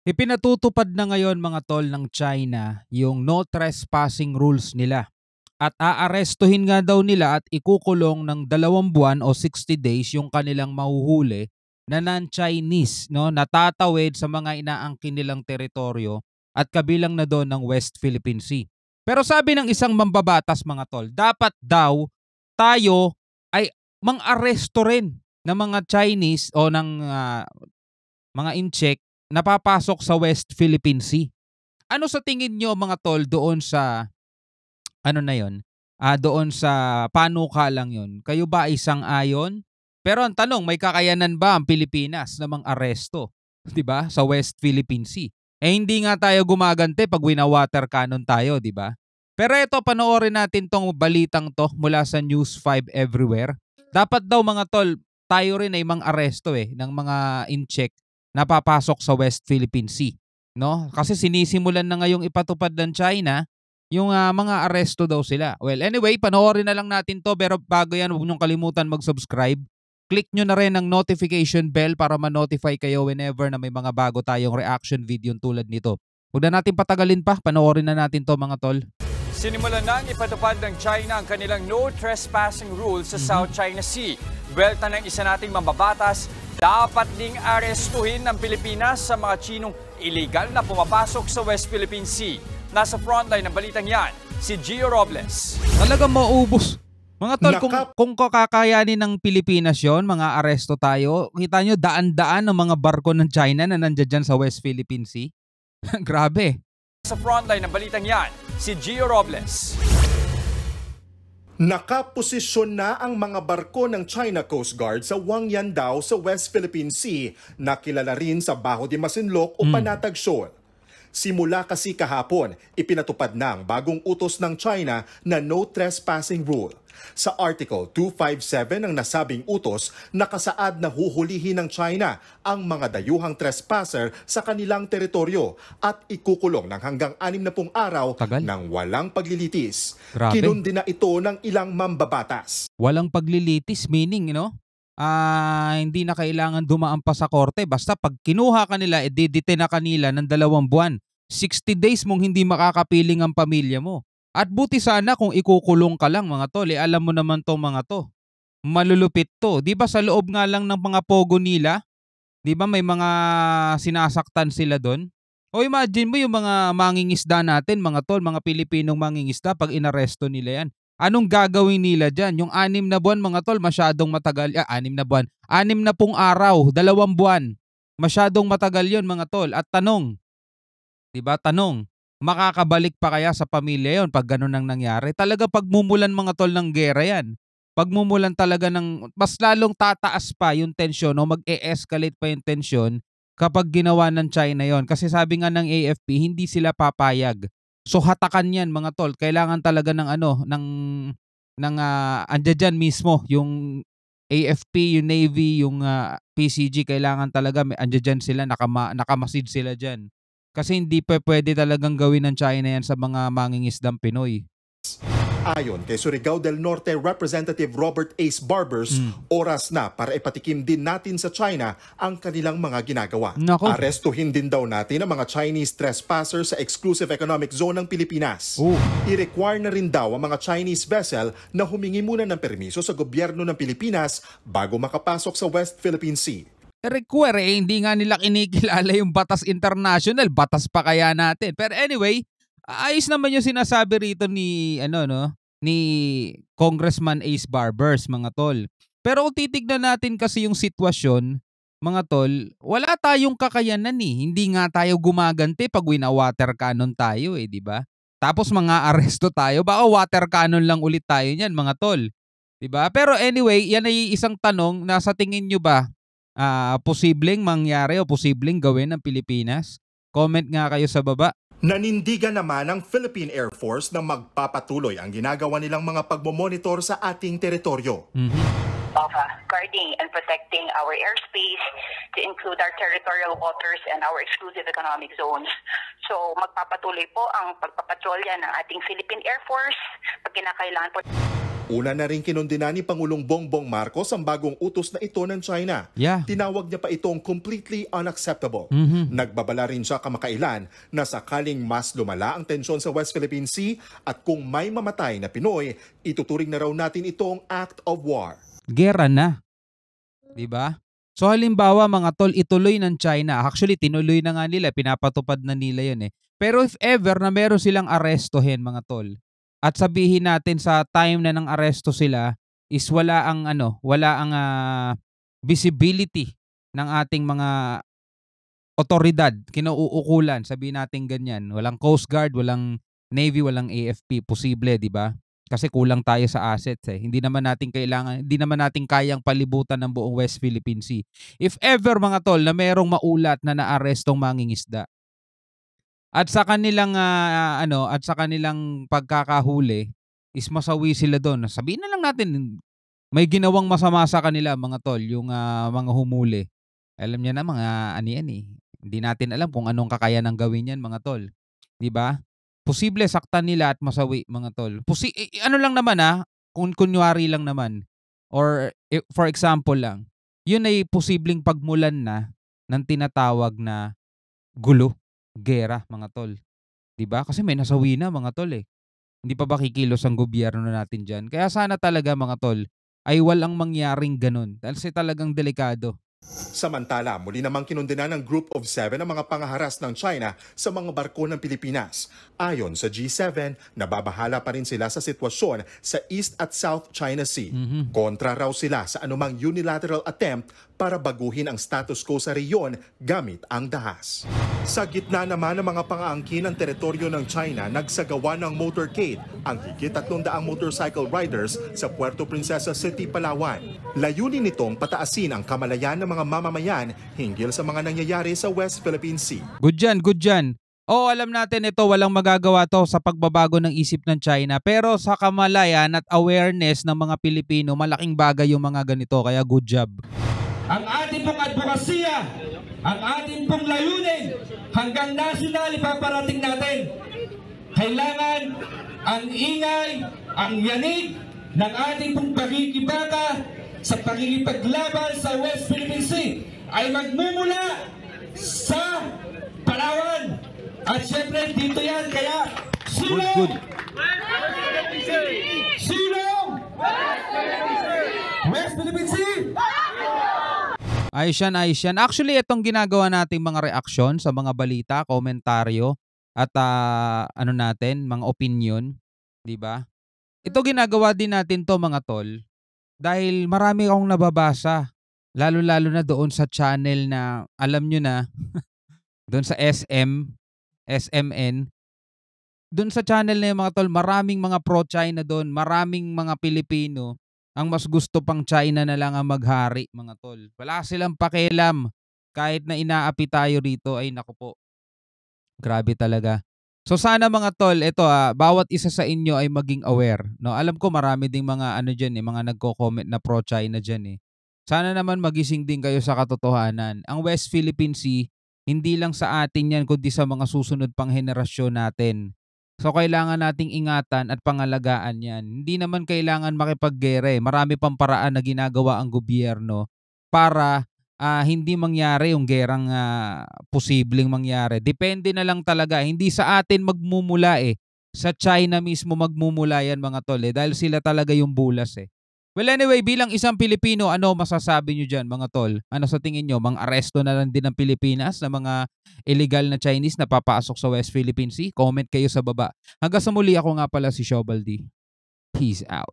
Ipinatutupad na ngayon mga tol ng China yung no trespassing rules nila. At aarestuhin nga daw nila at ikukulong ng 2 buwan o 60 days yung kanilang mahuhuli na non-Chinese, no, natatawid sa mga inaangkin nilang teritoryo at kabilang na doon ng West Philippine Sea. Pero sabi ng isang mambabatas mga tol, dapat daw tayo ay mang-aresto rin ng mga Chinese o ng mga incheck na papasok sa West Philippine Sea. Ano sa tingin nyo mga tol doon sa ano na yon? Doon sa panukalang yon. Kayo ba ay sang-ayon? Pero ang tanong, may kakayanan ba ang Pilipinas na mang-aresto, 'di ba, sa West Philippine Sea? Eh hindi nga tayo gumagante pag wina-water cannon tayo, 'di ba? Pero ito, panoorin natin tong balitang to mula sa News 5 Everywhere. Dapat daw mga tol, tayo rin ay mang-aresto ng mga incheck na papasok sa West Philippine Sea, no? Kasi sinisimulan na ngayong ipatupad ng China yung mga aresto daw sila. Well, anyway, panoorin na lang natin to, pero bago yan, huwag niyong kalimutan mag-subscribe. Click nyo na rin ang notification bell para ma-notify kayo whenever na may mga bago tayong reaction video tulad nito. Huwag na natin patagalin pa, panoorin na natin to mga tol. Sinimulan na ipatupad ng China ang kanilang no trespassing rules sa South China Sea. Welta ng isa nating mambabatas, dapat ding arestuhin ng Pilipinas sa mga Chinong illegal na pumapasok sa West Philippine Sea. Nasa frontline ng balitang yan, si Gio Robles. Talagang maubos. Mga tol, kung kakakayanin ng Pilipinas yon, mga aresto tayo, kita nyo daan-daan ng mga barko ng China na nandiyan dyan sa West Philippine Sea. Grabe. Sa frontline ng balitang yan, si Gio Robles. Nakaposisyon na ang mga barko ng China Coast Guard sa Wangyandao sa West Philippine Sea na kilala rin sa Baho de Masinloc o Panatag Shoal. Simula kasi kahapon, ipinatupad na ang bagong utos ng China na no trespassing rule. Sa Article 257 ng nasabing utos, nakasaad na huhulihin ng China ang mga dayuhang trespasser sa kanilang teritoryo at ikukulong ng hanggang 60 araw ng walang paglilitis. Grabe. Kinundi na ito ng ilang mambabatas. Walang paglilitis, meaning, hindi na kailangan dumaan pa sa korte. Basta pag kinuha kanila, edidite na kanila ng 2 buwan. 60 days mong hindi makakapiling ang pamilya mo. At buti sana kung ikukulong ka lang mga tol. Alam mo naman tong mga to. Malulupit to. Di ba sa loob nga lang ng mga pogo nila? Di ba may mga sinasaktan sila doon? O imagine mo yung mga mangingisda natin mga tol, mga Pilipinong mangingisda pag inaresto nila yan. Anong gagawin nila dyan? Yung 6 na buwan mga tol, masyadong matagal. 6 na buwan. 60 araw, 2 buwan. Masyadong matagal yon mga tol. At tanong, diba tanong, makakabalik pa kaya sa pamilya yon pag ganun ang nangyari? Talaga pagmumulan mga tol ng gera yan. Pagmumulan talaga ng, mas lalong tataas pa yung tensyon o mag-e-escalate pa yung tensyon kapag ginawa ng China yon. Kasi sabi nga ng AFP, hindi sila papayag. So hatakan yan mga tol. Kailangan talaga ng andyan dyan mismo yung AFP, yung Navy, yung PCG, kailangan talaga andyan dyan sila, nakamasid sila dyan. Kasi hindi pa pwede talagang gawin ng China yan sa mga mangingisdang Pinoy. Ayon kay Surigao del Norte Representative Robert Ace Barbers, oras na para ipatikim din natin sa China ang kanilang mga ginagawa. Nako. Arestuhin din daw natin ang mga Chinese trespassers sa exclusive economic zone ng Pilipinas. I-require na rin daw ang mga Chinese vessel na humingi muna ng permiso sa gobyerno ng Pilipinas bago makapasok sa West Philippine Sea. Require hindi nga nila kinikilala yung batas international, batas pa kaya natin. Pero anyway, ayos naman yung sinasabi rito ni ni Congressman Ace Barbers mga tol. Pero kung titignan natin kasi yung sitwasyon, mga tol, wala tayong kakayanan Hindi nga tayo gumagante pag wina-water cannon tayo di ba? Tapos mga aresto tayo, baka water cannon lang ulit tayo niyan mga tol. Di ba? Pero anyway, yan ay isang tanong na sa tingin nyo ba posibleng mangyari o posibleng gawin ng Pilipinas? Comment nga kayo sa baba. Nanindigan naman ang Philippine Air Force na magpapatuloy ang ginagawa nilang mga pagmomonitor sa ating teritoryo. Of guarding and protecting our airspace to include our territorial waters and our exclusive economic zones. So magpapatuloy po ang pagpapatrolya ng ating Philippine Air Force pag kinakailangan po. Una na rin kinundina ni Pangulong Bongbong Marcos ang bagong utos na ito ng China. Yeah. Tinawag niya pa itong completely unacceptable. Nagbabala rin siya kamakailan na sakaling mas lumala ang tensyon sa West Philippine Sea at kung may mamatay na Pinoy, ituturing na raw natin itong act of war. Gera na. 'Di ba? So halimbawa mga tol, ituloy ng China. Actually, tinuloy na nga nila, pinapatupad na nila 'yon eh. Pero if ever na meron silang arestuhin mga tol, at sabihin natin sa time na ng aresto sila is wala ang visibility ng ating mga otoridad, kinauukulan, sabihin natin ganyan. Walang Coast Guard, walang Navy, walang AFP, posible, 'di ba? Kasi kulang tayo sa assets eh. Hindi naman natin kayang palibutan ng buong West Philippine Sea. If ever mga tol na merong maulat na naarestong mangingisda, at sa kanilang pagkakahuli is masawi sila doon. Sabihin na lang natin may ginawang masama sa kanila mga tol, yung mga humuli. Alam niya na mga yan eh. Hindi natin alam kung anong kakayanang gawin yan mga tol. 'Di ba? Posible saktan nila at masawi mga tol. Ano lang naman kung kunyari lang naman or for example lang, yun ay posibleng pagmulan na ng tinatawag na gulo. Gera mga tol. 'Di ba? Kasi may nasawi na mga tol eh. Hindi pa ba kikilos ang gobyerno natin diyan? Kaya sana talaga mga tol ay walang mangyaring ganun. Kasi talagang delikado. Samantala, muli namang kinundina ng Group of 7 ang mga pangaharas ng China sa mga barko ng Pilipinas. Ayon sa G7, nababahala pa rin sila sa sitwasyon sa East at South China Sea. Kontra raw sila sa anumang unilateral attempt para baguhin ang status quo sa rehiyon gamit ang dahas. Sa gitna naman ng mga pangaangkin ng teritoryo ng China, nagsagawa ng motorcade ang higit 300 motorcycle riders sa Puerto Princesa City, Palawan. Layunin nitong pataasin ang kamalayan ng mga mamamayan hinggil sa mga nangyayari sa West Philippine Sea. Good dyan. Oo, alam natin ito, walang magagawa to sa pagbabago ng isip ng China. Pero sa kamalayan at awareness ng mga Pilipino, malaking bagay yung mga ganito. Kaya good job. Ang ating pong advokasya, ang ating pong layunin, hanggang national ipaparating natin. Kailangan ang ingay, ang yanig ng ating pong pakikibaka sa pakikipaglaban sa West Philippine Sea ay magmumula sa Palawan. At syempre dito yan, kaya Good. Silong! West Philippine Sea! Ayos yan. Actually, itong ginagawa nating mga reaksyon sa mga balita, komentaryo, at mga opinion, 'di ba? Ito ginagawa din natin to mga tol dahil marami akong nababasa, lalo-lalo na doon sa channel na alam nyo na doon sa SMN. Doon sa channel na yung mga tol, maraming mga pro-China doon, maraming mga Pilipino ang mas gusto pang China na lang ang maghari mga tol. Wala silang pakialam kahit na inaapi tayo rito, ay naku po. Grabe talaga. So sana mga tol, ito bawat isa sa inyo ay maging aware. No? Alam ko marami ding mga diyan mga nagko-comment na pro-China diyan eh. Sana naman magising din kayo sa katotohanan. Ang West Philippine Sea, hindi lang sa atin yan kundi sa mga susunod pang henerasyon natin. So kailangan nating ingatan at pangalagaan yan. Hindi naman kailangan makipaggere. Marami pang paraan na ginagawa ang gobyerno para hindi mangyari yung gerang posibleng mangyari. Depende na lang talaga. Hindi sa atin magmumula eh. Sa China mismo magmumula yan mga tol eh. Dahil sila talaga yung bulas eh. Well anyway, bilang isang Pilipino, ano masasabi nyo dyan mga tol? Ano sa tingin nyo? Mang-aresto na lang din ng Pilipinas na mga illegal na Chinese na papasok sa West Philippine Sea? Comment kayo sa baba. Hanggang sa muli, ako nga pala si Shobaldi. Peace out.